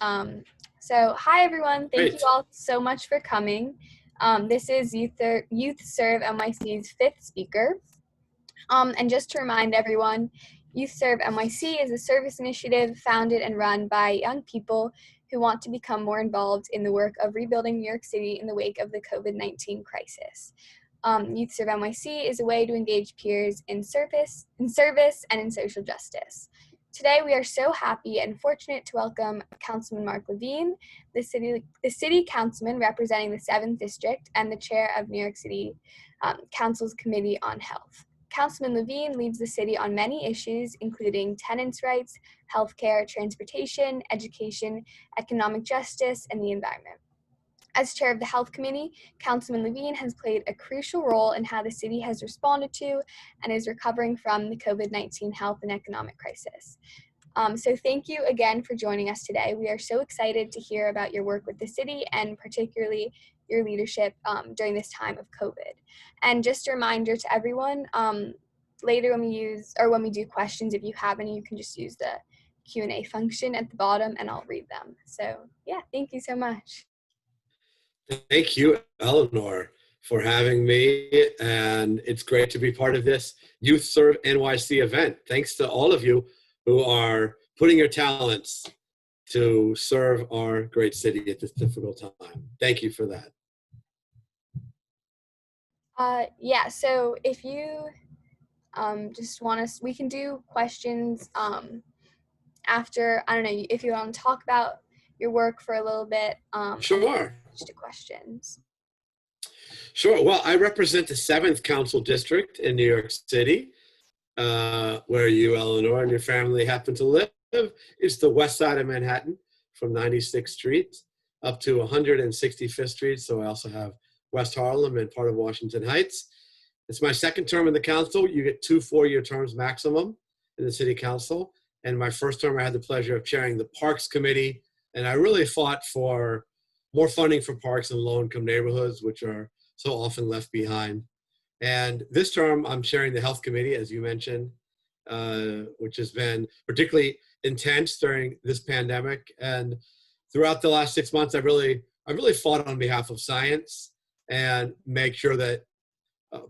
Hi everyone. Thank you Great. all so much for coming. This is YouthServe NYC's fifth speaker. And just to remind everyone, YouthServe NYC is a service initiative founded and run by young people who want to become more involved in the work of rebuilding New York City in the wake of the COVID-19 crisis. YouthServe NYC is a way to engage peers in service, and in social justice. Today, we are so happy and fortunate to welcome Councilman Mark Levine, the city councilman representing the 7th District and the chair of New York City Council's Committee on Health. Councilman Levine leads the city on many issues, including tenants' rights, healthcare, transportation, education, economic justice, and the environment. As chair of the Health Committee, Councilman Levine has played a crucial role in how the city has responded to and is recovering from the COVID-19 health and economic crisis. So thank you again for joining us today. We are so excited to hear about your work with the city and particularly your leadership during this time of COVID. And just a reminder to everyone, later when we do questions, if you have any, you can just use the Q&A function at the bottom and I'll read them. So yeah, thank you so much. Thank you, Eleanor, for having me. And it's great to be part of this YouthServe NYC event. Thanks to all of you who are putting your talents to serve our great city at this difficult time. Thank you for that. Yeah, so if you just want us, we can do questions after, I don't know, if you want to talk about your work for a little bit. Sure. Just do questions. Sure. Well, I represent the 7th Council District in New York City, where you, Eleanor, and your family happen to live. It's the west side of Manhattan from 96th Street up to 165th Street. So I also have West Harlem and part of Washington Heights. It's my second term in the council. You get 2 4-year terms maximum in the city council. And my first term, I had the pleasure of chairing the Parks Committee. And I really fought for more funding for parks in low-income neighborhoods, which are so often left behind. And this term, I'm chairing the Health Committee, as you mentioned, which has been particularly intense during this pandemic. And throughout the last 6 months, I really fought on behalf of science and make sure that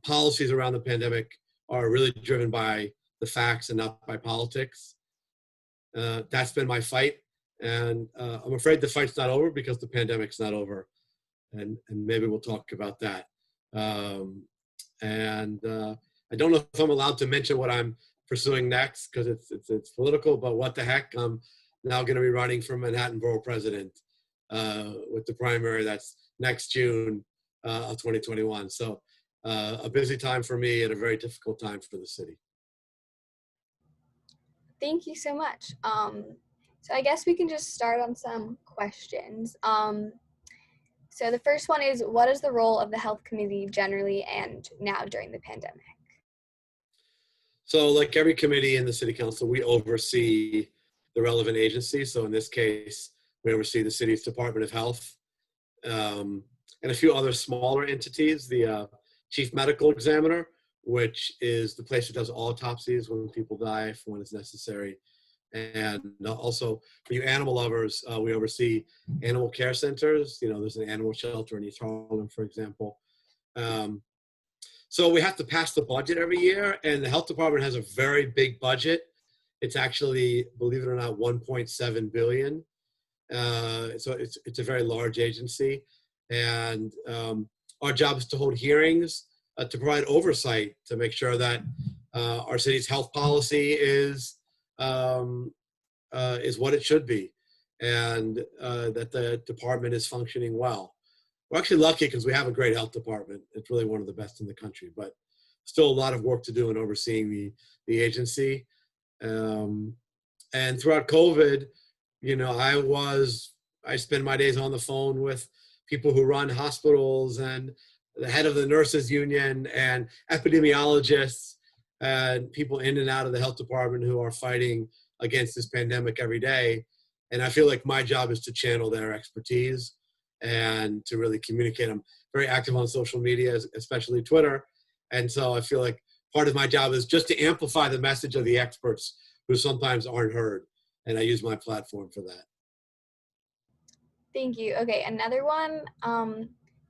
policies around the pandemic are really driven by the facts and not by politics. That's been my fight. And I'm afraid the fight's not over because the pandemic's not over. And maybe we'll talk about that. I don't know if I'm allowed to mention what I'm pursuing next because it's political, but what the heck, I'm now going to be running for Manhattan Borough President with the primary that's next June of 2021. So a busy time for me and a very difficult time for the city. Thank you so much. So I guess we can just start on some questions. So the first one is, what is the role of the Health Committee generally and now during the pandemic? So like every committee in the City Council, we oversee the relevant agency. So in this case, we oversee the city's Department of Health and a few other smaller entities, the Chief Medical Examiner, which is the place that does autopsies when people die for when it's necessary. And also for you animal lovers, we oversee animal care centers. You know, there's an animal shelter in East Harlem, for example. So we have to pass the budget every year, and the health department has a very big budget. It's actually, believe it or not, 1.7 billion. So it's a very large agency. And our job is to hold hearings, to provide oversight, to make sure that our city's health policy is what it should be, and that the department is functioning well. We're actually lucky because we have a great health department. It's really one of the best in the country, but still a lot of work to do in overseeing the agency. And throughout COVID, you know, I spend my days on the phone with people who run hospitals and the head of the nurses union and epidemiologists and people in and out of the health department who are fighting against this pandemic every day. And I feel like my job is to channel their expertise and to really communicate. I'm very active on social media, especially Twitter. And so I feel like part of my job is just to amplify the message of the experts who sometimes aren't heard. And I use my platform for that. Thank you. Okay, another one.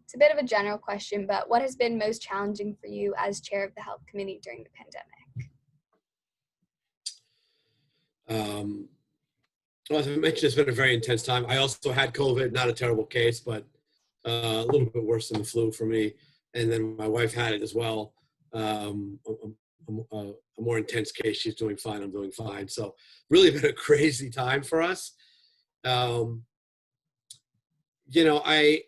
It's a bit of a general question, but what has been most challenging for you as chair of the health committee during the pandemic? Um, well, as I mentioned, it's been a very intense time. I also had COVID, not a terrible case, but a little bit worse than the flu for me. And then my wife had it as well. A more intense case. She's doing fine. I'm doing fine. So really been a crazy time for us. Um, you know, I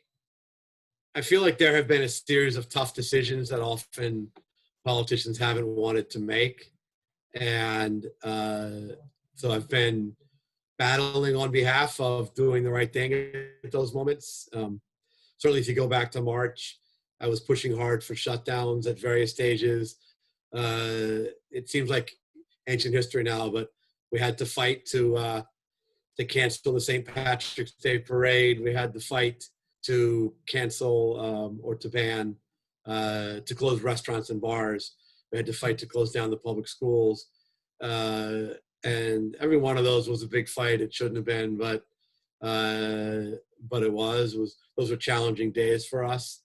feel like there have been a series of tough decisions that often politicians haven't wanted to make. And so I've been battling on behalf of doing the right thing at those moments. Certainly, if you go back to March, I was pushing hard for shutdowns at various stages. It seems like ancient history now, but we had to fight to cancel the St. Patrick's Day parade. We had to fight to cancel or to ban, to close restaurants and bars. We had to fight to close down the public schools. And every one of those was a big fight. It shouldn't have been, but it was. Those were challenging days for us.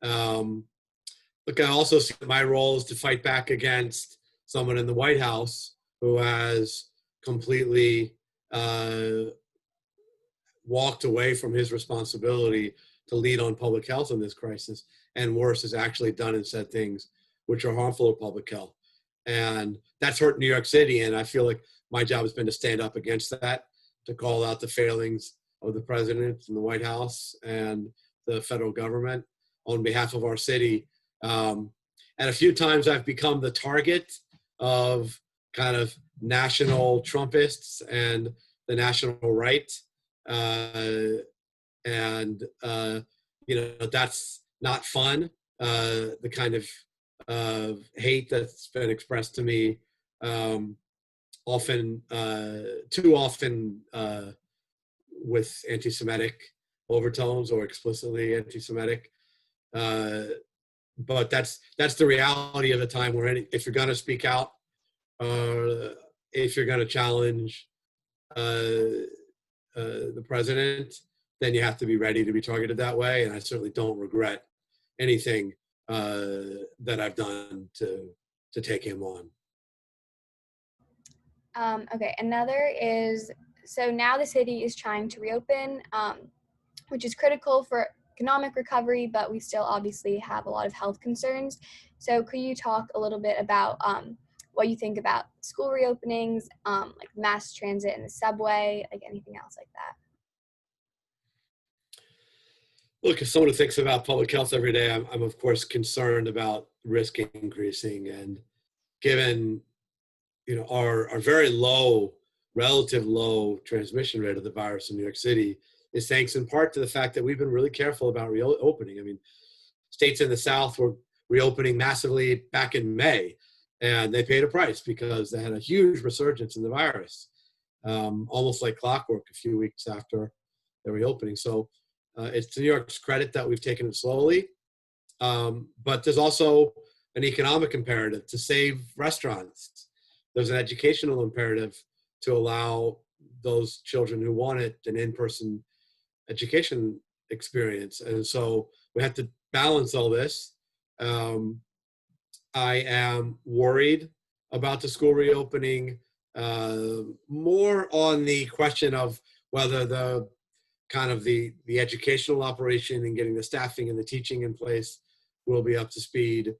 Look, I also see my role is to fight back against someone in the White House who has completely walked away from his responsibility to lead on public health in this crisis, and worse, has actually done and said things which are harmful to public health. And that's hurt New York City, and I feel like my job has been to stand up against that, to call out the failings of the president and the White House and the federal government on behalf of our city. And a few times I've become the target of kind of national Trumpists and the national right. That's not fun. The kind of hate that's been expressed to me too often with anti-Semitic overtones or explicitly anti-Semitic. But that's the reality of the time we're in. If you're going to speak out, if you're going to challenge the president, then you have to be ready to be targeted that way. And I certainly don't regret anything that I've done to take him on. Okay, another is, so now the city is trying to reopen, which is critical for economic recovery, but we still obviously have a lot of health concerns. So could you talk a little bit about what you think about school reopenings, like mass transit and the subway, like anything else like that? Look, as someone who thinks about public health every day, I'm of course concerned about risk increasing, and given our very relative low transmission rate of the virus in New York City is thanks in part to the fact that we've been really careful about reopening. I mean, states in the South were reopening massively back in May, and they paid a price because they had a huge resurgence in the virus, almost like clockwork a few weeks after the reopening. So it's to New York's credit that we've taken it slowly, but there's also an economic imperative to save restaurants. There's an educational imperative to allow those children who want it an in-person education experience. And so we have to balance all this. I am worried about the school reopening, more on the question of whether the educational operation and getting the staffing and the teaching in place will be up to speed.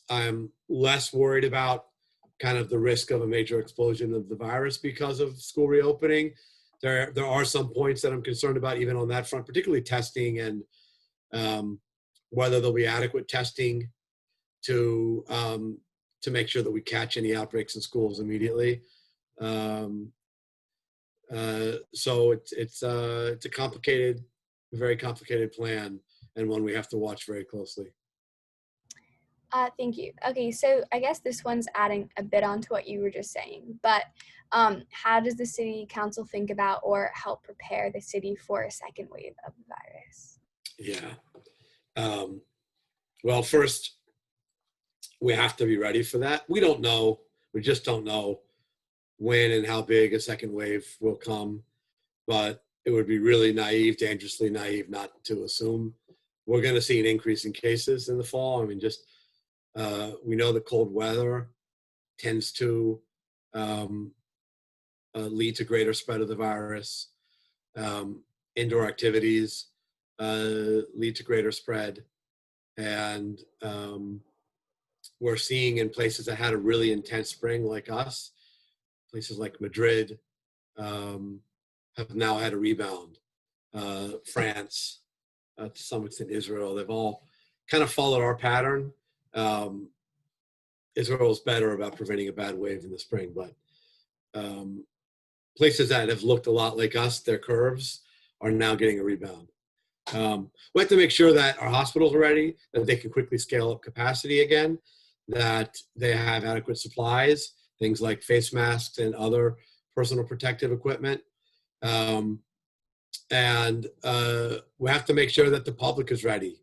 I'm less worried about kind of the risk of a major explosion of the virus because of school reopening. There are some points that I'm concerned about even on that front, particularly testing and whether there'll be adequate testing to make sure that we catch any outbreaks in schools immediately. So it's a very complicated plan, and one we have to watch very closely. Thank you. Okay, so I guess this one's adding a bit onto what you were just saying, but how does the city council think about or help prepare the city for a second wave of the virus? Yeah. Well, first, we have to be ready for that. We don't know. We just don't know when and how big a second wave will come. But it would be really naive, dangerously naive, not to assume we're going to see an increase in cases in the fall. I mean, just we know the cold weather tends to lead to greater spread of the virus. Indoor activities lead to greater spread. And we're seeing in places that had a really intense spring like us, places like Madrid have now had a rebound. France, to some extent Israel, they've all kind of followed our pattern. Israel's better about preventing a bad wave in the spring, but places that have looked a lot like us, their curves are now getting a rebound. We have to make sure that our hospitals are ready, that they can quickly scale up capacity again, that they have adequate supplies, things like face masks and other personal protective equipment. And we have to make sure that the public is ready,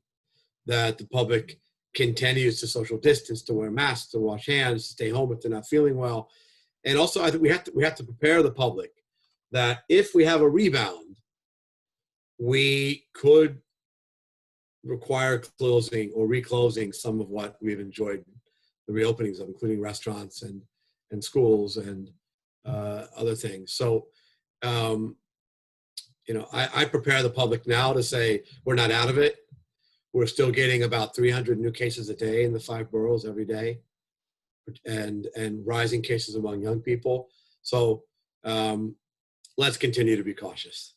that the public continues to social distance, to wear masks, to wash hands, to stay home if they're not feeling well. And also, I think we have to prepare the public that if we have a rebound, we could require closing or reclosing some of what we've enjoyed the reopenings of, including restaurants and schools and other things. So, I prepare the public now to say we're not out of it. We're still getting about 300 new cases a day in the 5 boroughs every day, and rising cases among young people. So let's continue to be cautious.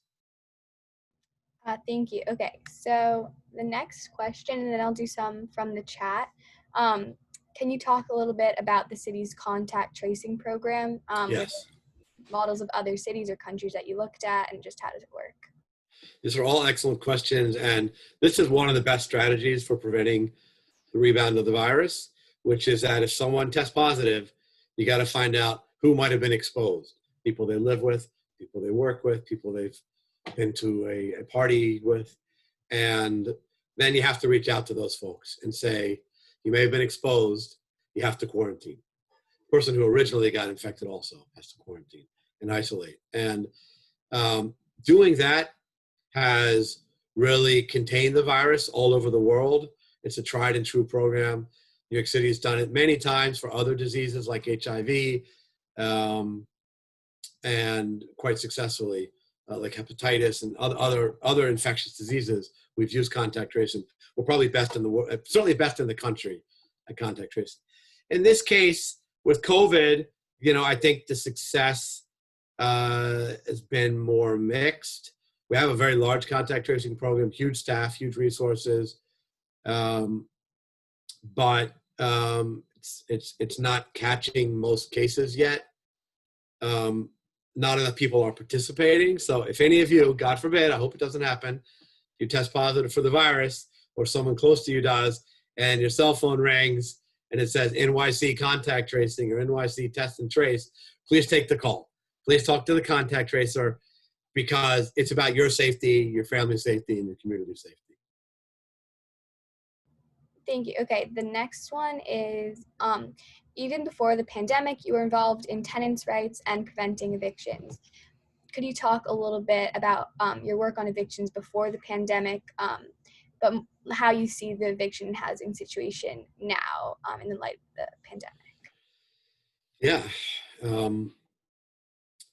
Thank you. Okay, so the next question, and then I'll do some from the chat. Can you talk a little bit about the city's contact tracing program Yes. with models of other cities or countries that you looked at, and just how does it work? These are all excellent questions, and this is one of the best strategies for preventing the rebound of the virus, which is that if someone tests positive, you got to find out who might have been exposed. People they live with, people they work with, people they've been to a party with, and then you have to reach out to those folks and say, you may have been exposed, you have to quarantine. The person who originally got infected also has to quarantine and isolate. And doing that has really contained the virus all over the world. It's a tried and true program. New York City has done it many times for other diseases like HIV, and quite successfully, like hepatitis and other infectious diseases. We've used contact tracing. We're probably best in the world, certainly best in the country at contact tracing. In this case, with COVID, I think the success has been more mixed. We have a very large contact tracing program, huge staff, huge resources, but it's not catching most cases yet. Not enough people are participating. So if any of you, God forbid, I hope it doesn't happen, you test positive for the virus, or someone close to you does, and your cell phone rings and it says NYC contact tracing or NYC test and trace, please take the call. Please talk to the contact tracer, because it's about your safety, your family's safety, and your community's safety. Thank you. Okay, the next one is, even before the pandemic, you were involved in tenants' rights and preventing evictions. Could you talk a little bit about your work on evictions before the pandemic, but how you see the eviction housing situation now in the light of the pandemic? Yeah.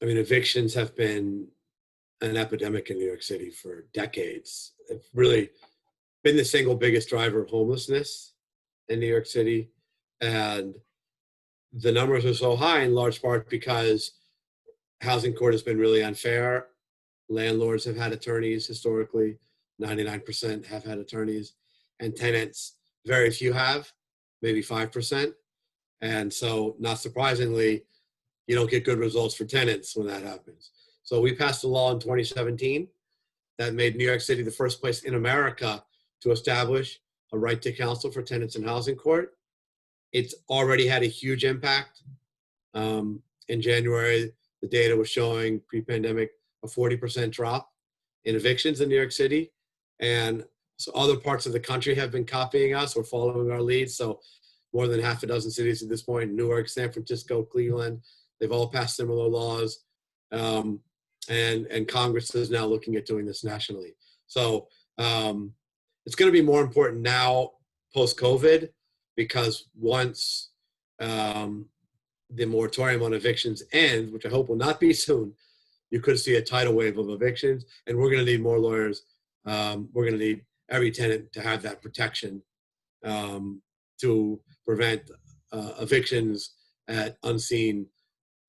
Evictions have been an epidemic in New York City for decades. It's really been the single biggest driver of homelessness in New York City. And the numbers are so high in large part because housing court has been really unfair. Landlords have had attorneys historically, 99% have had attorneys, and tenants, very few have, maybe 5%. And so, not surprisingly, you don't get good results for tenants when that happens. So we passed a law in 2017 that made New York City the first place in America to establish a right to counsel for tenants in housing court. It's already had a huge impact. In January, the data was showing pre-pandemic a 40% drop in evictions in New York City. And so other parts of the country have been copying us or following our lead. So more than half a dozen cities at this point, Newark, San Francisco, Cleveland, they've all passed similar laws. and Congress is now looking at doing this nationally. So it's going to be more important now post-COVID, because once the moratorium on evictions ends, which I hope will not be soon, you could see a tidal wave of evictions, and we're going to need more lawyers. We're going to need every tenant to have that protection to prevent evictions at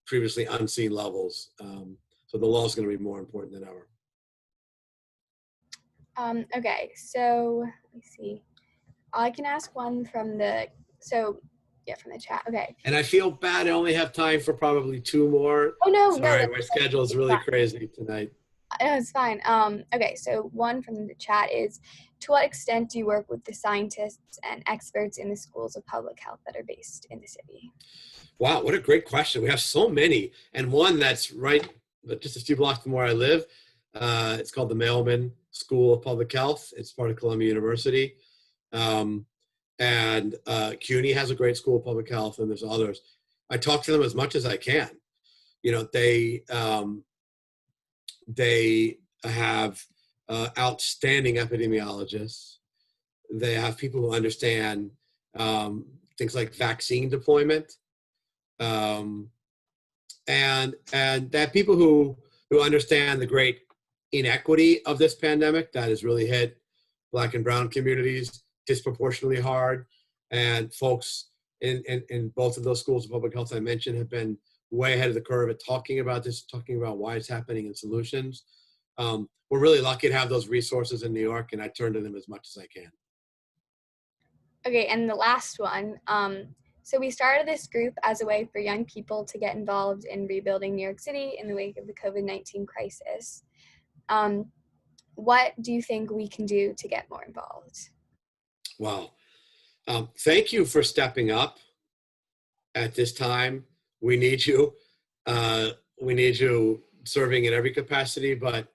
previously unseen levels. So the law is going to be more important than ever. Okay, so let me see. I can ask one from the from the chat. Okay. And I feel bad. I only have time for probably 2 more. Oh no, Sorry, no, my schedule is really crazy tonight. no, it's fine. Okay, so one from the chat is, to what extent do you work with the scientists and experts in the schools of public health that are based in the city? Wow, what a great question. We have so many, and one that's right just a few blocks from where I live. It's called the Mailman School of Public Health. It's part of Columbia University. And CUNY has a great school of public health, and there's others. I talk to them as much as I can. You know, they have outstanding epidemiologists. They have people who understand things like vaccine deployment, and they have people who understand the great inequity of this pandemic that has really hit Black and brown communities disproportionately hard, and folks in both of those schools of public health I mentioned have been way ahead of the curve at talking about this, talking about why it's happening and solutions. We're really lucky to have those resources in New York, and I turn to them as much as I can. Okay, and the last one. So we started this group as a way for young people to get involved in rebuilding New York City in the wake of the COVID-19 crisis. What do you think we can do to get more involved? Wow. Thank you for stepping up at this time. We need you. We need you serving in every capacity, but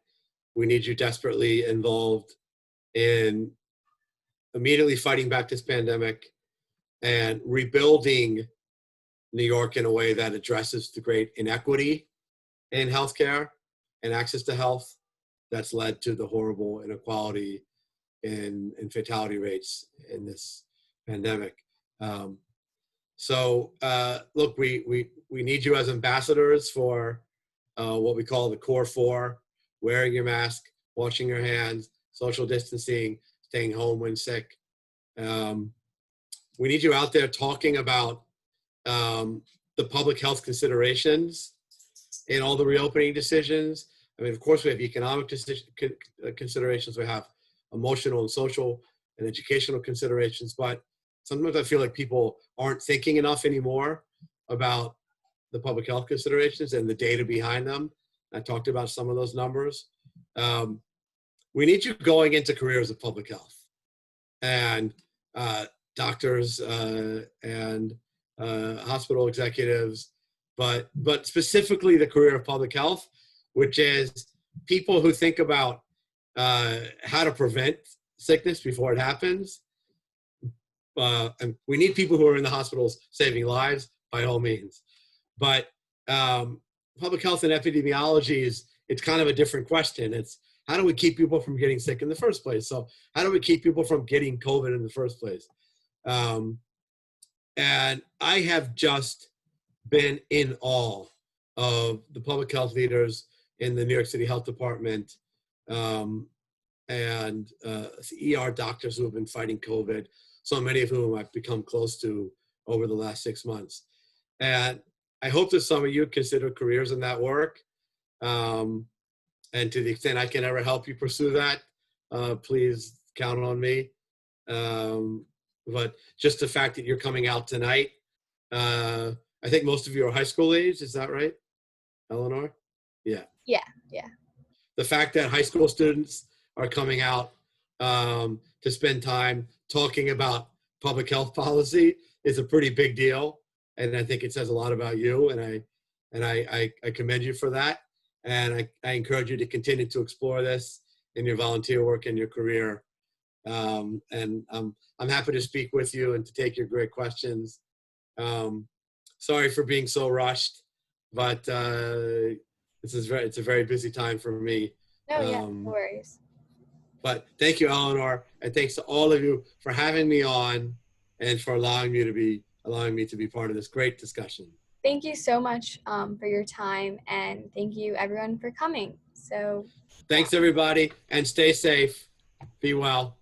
we need you desperately involved in immediately fighting back this pandemic and rebuilding New York in a way that addresses the great inequity in healthcare and access to health that's led to the horrible inequality in fatality rates in this pandemic. Look, we need you as ambassadors for what we call the core 4: wearing your mask, washing your hands, social distancing, staying home when sick. We need you out there talking about the public health considerations in all the reopening decisions. I mean, of course, we have economic considerations. We have emotional and social and educational considerations, but sometimes I feel like people aren't thinking enough anymore about the public health considerations and the data behind them. I talked about some of those numbers. We need you going into careers of public health, and doctors and hospital executives, but specifically the career of public health, which is people who think about how to prevent sickness before it happens. And we need people who are in the hospitals saving lives, by all means. But public health and epidemiology it's kind of a different question. It's how do we keep people from getting sick in the first place? So how do we keep people from getting COVID in the first place? And I have just been in awe of the public health leaders in the New York City Health Department and ER doctors who have been fighting COVID, so many of whom I've become close to over the last 6 months. And I hope that some of you consider careers in that work. And to the extent I can ever help you pursue that, please count on me. But just the fact that you're coming out tonight, I think most of you are high school age, is that right, Eleanor? Yeah. Yeah. The fact that high school students are coming out to spend time talking about public health policy is a pretty big deal, and I think it says a lot about you, and I commend you for that, and I encourage you to continue to explore this in your volunteer work and your career. And I'm happy to speak with you and to take your great questions. Sorry for being so rushed, but it's a very busy time for me. No, yeah, no worries. But thank you, Eleanor, and thanks to all of you for having me on and for allowing me to be part of this great discussion. Thank you so much for your time, and thank you everyone for coming. So thanks everybody, and stay safe. Be well.